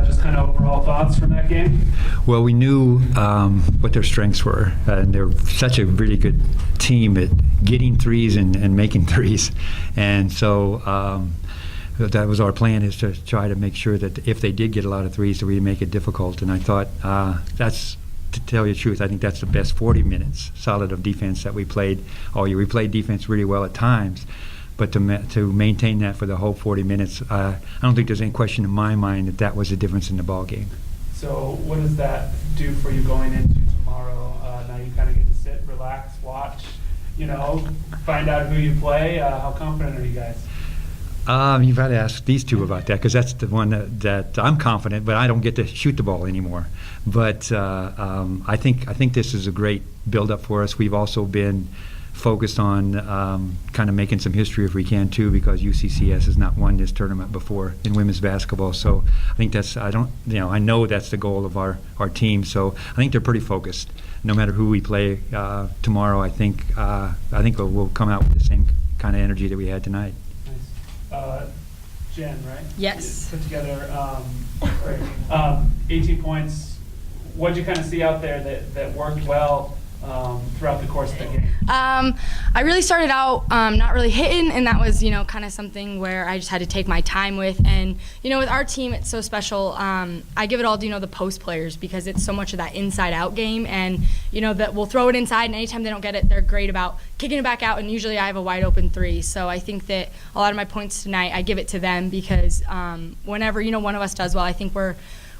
just kind of overall thoughts from that game? Well, we knew what their strengths were, and they're such a really good team at getting threes and making threes. And so that was our plan, is to try to make sure that if they did get a lot of threes, that we make it difficult. And I thought that's, to tell you the truth, I think that's the best 40 minutes solid of defense that we played all year. We played defense really well at times, but to maintain that for the whole 40 minutes, I don't think there's any question in my mind that that was the difference in the ball game. So what does that do for you going into tomorrow? Now you kind of get to sit, relax, watch, find out who you play. How confident are you guys? You've got to ask these two about that, because that's the one that I'm confident, but I don't get to shoot the ball anymore. But I think this is a great build-up for us. We've also been focused on kind of making some history if we can too, because UCCS has not won this tournament before in women's basketball. So I think that's, I know that's the goal of our team. So I think they're pretty focused. No matter who we play tomorrow, I think we'll come out with the same kind of energy that we had tonight. Nice. Jen, right? Yes. You put together 18 points. What did you kind of see out there that worked well throughout the course of the game? I really started out not really hitting, and that was, kind of something where I just had to take my time with. And, with our team, it's so special. I give it all to, the post players, because it's so much of that inside-out game. And, that we'll throw it inside, and anytime they don't get it, they're great about kicking it back out. And usually I have a wide-open three. So I think that a lot of my points tonight, I give it to them, because whenever, one of us does well, I think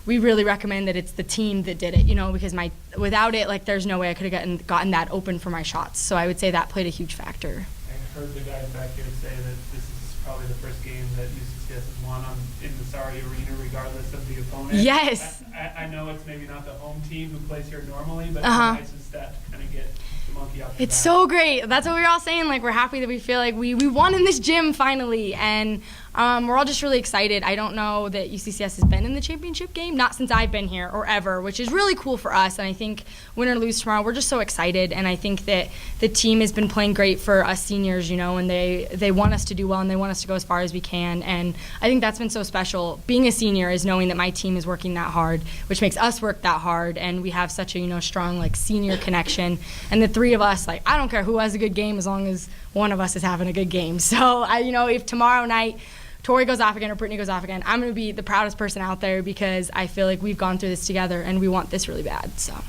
we really recommend that it's the team that did it, because without it, there's no way I could have gotten that open for my shots. So I would say that played a huge factor. I heard the guys back here say that this is probably the first game that UCCS has won in the Sari Arena, regardless of the opponent. Yes. I know it's maybe not the home team who plays here normally, but it's a nice stat to kind of get the monkey off the It's back. so great. That's what we were all saying. We're happy that we feel like we won in this gym finally, and we're all just really excited. I don't know that UCCS has been in the championship game, not since I've been here or ever, which is really cool for us. And I think win or lose tomorrow, we're just so excited. And I think that the team has been playing great for us seniors, and they want us to do well, and they want us to go as far as we can. And I think that's been so special. Being a senior is knowing that my team is working that hard, which makes us work that hard. And we have such a strong senior connection. And the three of us, I don't care who has a good game as long as one of us is having a good game. So if tomorrow night Tori goes off again or Brittany goes off again, I'm going to be the proudest person out there, because I feel like we've gone through this together and we want this really bad. So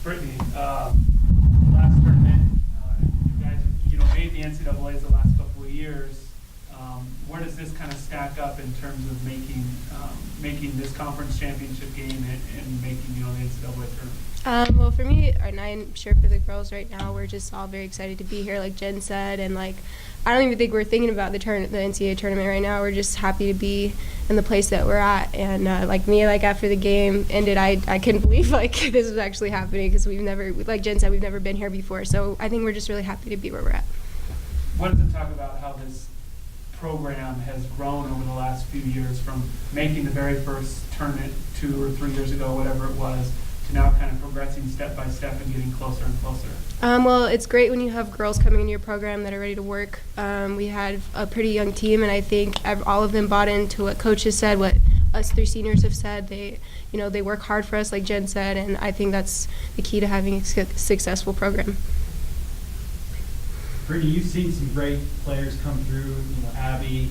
Brittany, last tournament, you guys made the NCAAs the last couple of years. Where does this kind of stack up in terms of making this conference championship game and making the NCAA tournament? Well, for me, and I'm sure for the girls right now, we're just all very excited to be here, like Jen said, and I don't even think we're thinking about the NCAA tournament right now. We're just happy to be in the place that we're at. And after the game ended, I couldn't believe this was actually happening, because we've never, like Jen said, we've never been here before. So I think we're just really happy to be where we're at. What does it talk about how this program has grown over the last few years, from making the very first tournament 2 or 3 years ago, whatever it was, to now kind of progressing step by step and getting closer and closer? Well, it's great when you have girls coming into your program that are ready to work. We had a pretty young team, and I think all of them bought into what Coach has said, what us 3 seniors have said. They work hard for us, like Jen said, and I think that's the key to having a successful program. Brittany, you've seen some great players come through, Abby,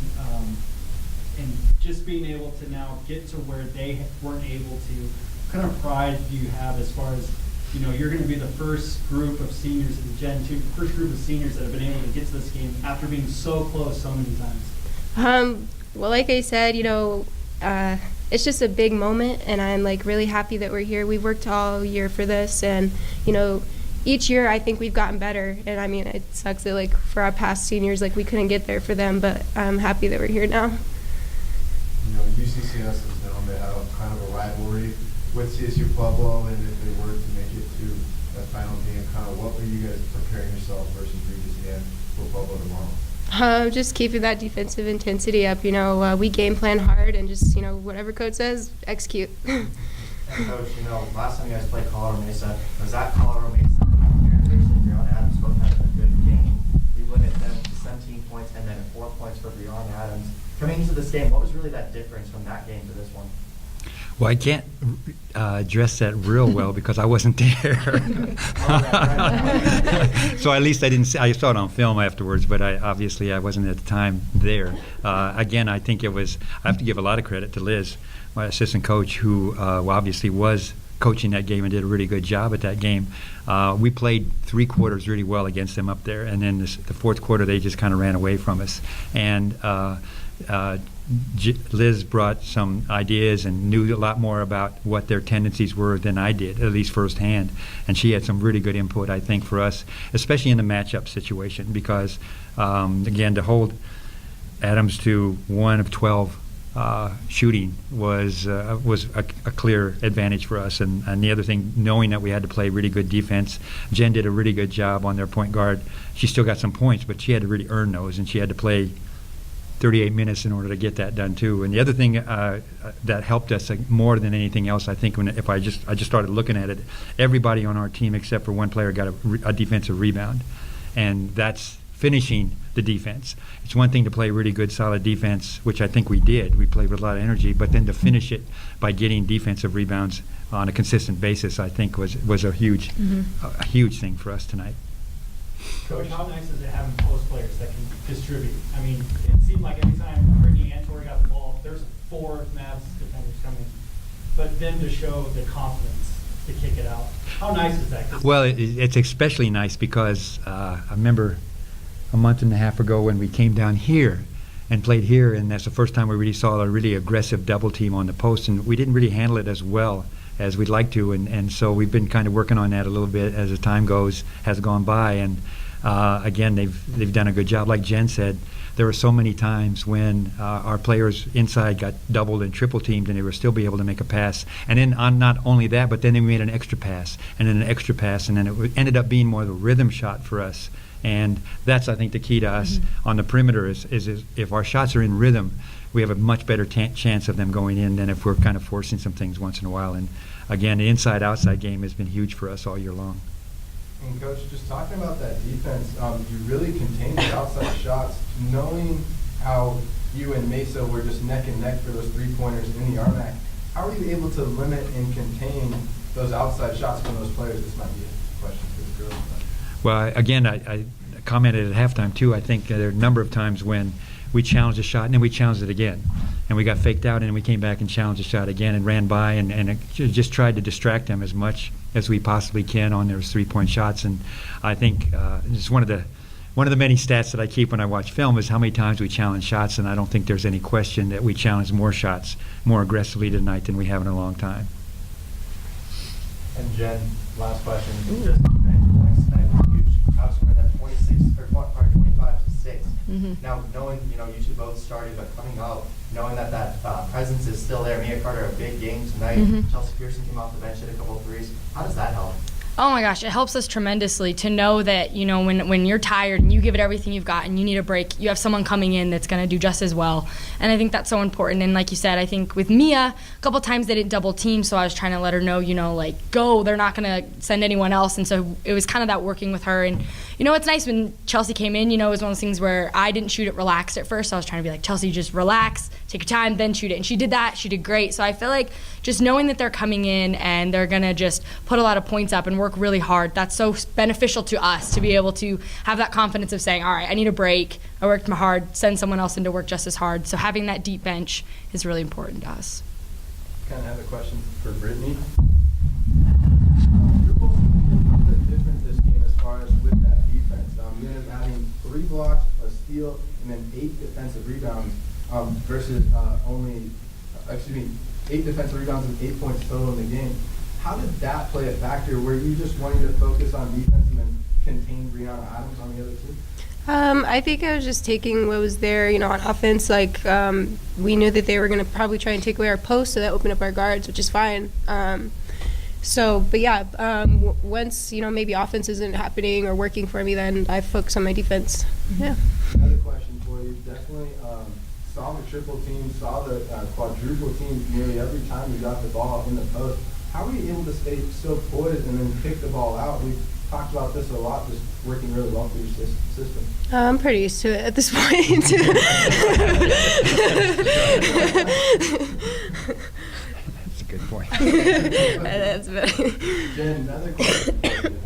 and just being able to now get to where they weren't able to. What kind of pride do you have as far as, you're going to be the first group of seniors in Gen 2, first group of seniors that have been able to get to this game after being so close so many times? Well, like I said, it's just a big moment, and I'm really happy that we're here. We've worked all year for this, and each year I think we've gotten better. And I mean, it sucks that for our past seniors, we couldn't get there for them, but I'm happy that we're here now. UCCS is known to have kind of a rivalry with CSU Pueblo, and if they were to make it to that final game, kind of what were you guys preparing yourself versus Regis and for Pueblo tomorrow? Just keeping that defensive intensity up. We game plan hard, and just whatever Coach says, execute. And Coach, last time you guys played Colorado Mesa, was that Colorado Mesa? Brianna Adams both had a good game. We limited them to 17 points and then 4 points for Brianna Adams. Coming into this game, what was really that difference from that game to this one? Well, I can't address that real well because I wasn't there. So at least I didn't see, I saw it on film afterwards, but I wasn't at the time there. Again, I think I have to give a lot of credit to Liz, my assistant coach, who obviously was coaching that game and did a really good job at that game. We played 3 quarters really well against them up there, and then the fourth quarter they just kind of ran away from us. And Liz brought some ideas and knew a lot more about what their tendencies were than I did, at least firsthand. And she had some really good input, I think, for us, especially in the matchup situation, because, again, to hold Adams to 1 of 12 shooting was a clear advantage for us. And the other thing, knowing that we had to play really good defense, Jen did a really good job on their point guard. She still got some points, but she had to really earn those, and she had to play 38 minutes in order to get that done too. And the other thing that helped us more than anything else, I think, I just started looking at it, everybody on our team except for one player got a defensive rebound, and that's finishing the defense. It's one thing to play really good, solid defense, which I think we did. We played with a lot of energy, but then to finish it by getting defensive rebounds on a consistent basis, I think was a huge thing for us tonight. Coach, how nice is it having post players that can distribute? I mean, it seemed like every time Brittany and Tori got the ball, there's 4 Mavs defenders coming. But then to show the confidence to kick it out, how nice is that? Well, it's especially nice because I remember a month and a half ago when we came down here and played here, and that's the first time we really saw a really aggressive double team on the post, and we didn't really handle it as well as we'd like to, and so we've been kind of working on that a little bit as the time has gone by, and again, they've done a good job. Like Jen said, there were so many times when our players inside got doubled and triple teamed, and they were still be able to make a pass. And then on not only that, but then they made an extra pass, and then an extra pass, and then it ended up being more of a rhythm shot for us. And that's, I think, the key to us on the perimeter is if our shots are in rhythm, we have a much better chance of them going in than if we're kind of forcing some things once in a while. And again, the inside-outside game has been huge for us all year long. And Coach, just talking about that defense, you really contained the outside shots, knowing how you and Mesa were just neck and neck for those 3-pointers in the RMAC. How are you able to limit and contain those outside shots from those players? This might be a question for the girls. Well, again, I commented at halftime too. I think there are a number of times when we challenged a shot and then we challenged it again, and we got faked out, and then we came back and challenged a shot again and ran by and just tried to distract them as much as we possibly can on those 3-point shots. And I think it's one of the many stats that I keep when I watch film is how many times we challenge shots, and I don't think there's any question that we challenged more shots more aggressively tonight than we have in a long time. And Jen, last question. Just points tonight were huge. Outscoring that 25-6. Now, knowing you two both started, but coming out, knowing that presence is still there. Mia Carter, a big game tonight. Chelsea Pearson came off the bench, hit a couple of threes. How does that help? Oh my gosh, it helps us tremendously to know that, when you're tired and you give it everything you've got and you need a break, you have someone coming in that's going to do just as well. And I think that's so important. And like you said, I think with Mia, a couple times they didn't double team, so I was trying to let her know, go, they're not going to send anyone else. And so it was kind of that working with her. And, it's nice when Chelsea came in, it was one of those things where I didn't shoot it relaxed at first. So I was trying to be like, Chelsea, just relax, take your time, then shoot it. And she did that. She did great. So I feel like just knowing that they're coming in and they're going to just put a lot of points up and work really hard, that's so beneficial to us to be able to have that confidence of saying, all right, I need a break. I worked hard, send someone else in to work just as hard. So having that deep bench is really important to us. Kind of have a question for Brittany. You're both a little bit different this game as far as with that defense. You ended up having 3 blocks, a steal, and then 8 defensive rebounds versus 8 defensive rebounds and 8 points total in the game. How did that play a factor? Were you just wanting to focus on defense and then contain Brianna Adams on the other team? I think I was just taking what was there, on offense. We knew that they were going to probably try and take away our post, so that opened up our guards, which is fine. Once, maybe offense isn't happening or working for me, then I focus on my defense. Yeah. Another question for you. Definitely saw the triple team, saw the quadruple team nearly every time you got the ball in the post. How were you able to stay so poised and then kick the ball out? We've talked about this a lot, just working really well for your system. I'm pretty used to it at this point. That's That's better. Jen, another question for you.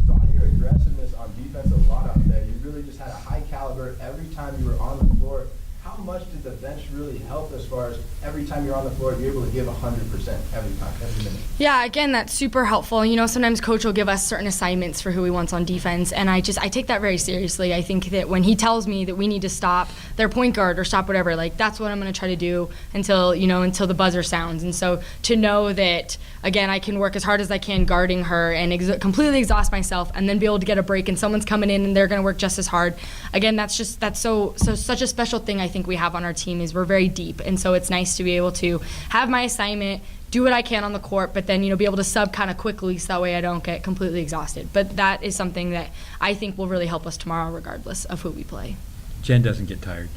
Saw your aggressiveness on defense a lot out there. You really just had a high caliber every time you were on the floor. How much did the bench really help as far as every time you're on the floor, you're able to give 100% every time, every minute? Yeah, again, that's super helpful. You know, sometimes coach will give us certain assignments for who he wants on defense, and I take that very seriously. I think that when he tells me that we need to stop their point guard or stop whatever, like that's what I'm going to try to do until the buzzer sounds. And so to know that, again, I can work as hard as I can guarding her and completely exhaust myself, and then be able to get a break and someone's coming in and they're going to work just as hard. Again, that's such a special thing I think we have on our team is we're very deep, and so it's nice to be able to have my assignment, do what I can on the court, but then be able to sub kind of quickly so that way I don't get completely exhausted. But that is something that I think will really help us tomorrow regardless of who we play. Jen doesn't get tired.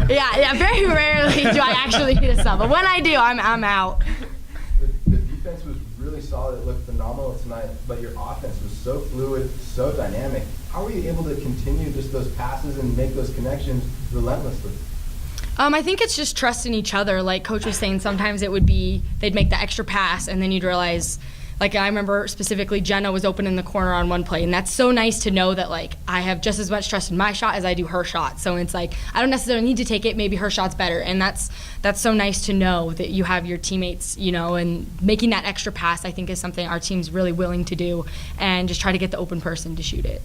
Yeah, very rarely do I actually need a sub, but when I do, I'm out. The defense was really solid. It looked phenomenal tonight, but your offense was so fluid, so dynamic. How were you able to continue just those passes and make those connections relentlessly? I think it's just trust in each other. Like Coach was saying, sometimes it would be they'd make the extra pass, and then you'd realize, like I remember specifically Jenna was open in the corner on one play, and that's so nice to know that like I have just as much trust in my shot as I do her shot. So it's like I don't necessarily need to take it, maybe her shot's better, and that's so nice to know that you have your teammates, and making that extra pass I think is something our team's really willing to do, and just try to get the open person to shoot it.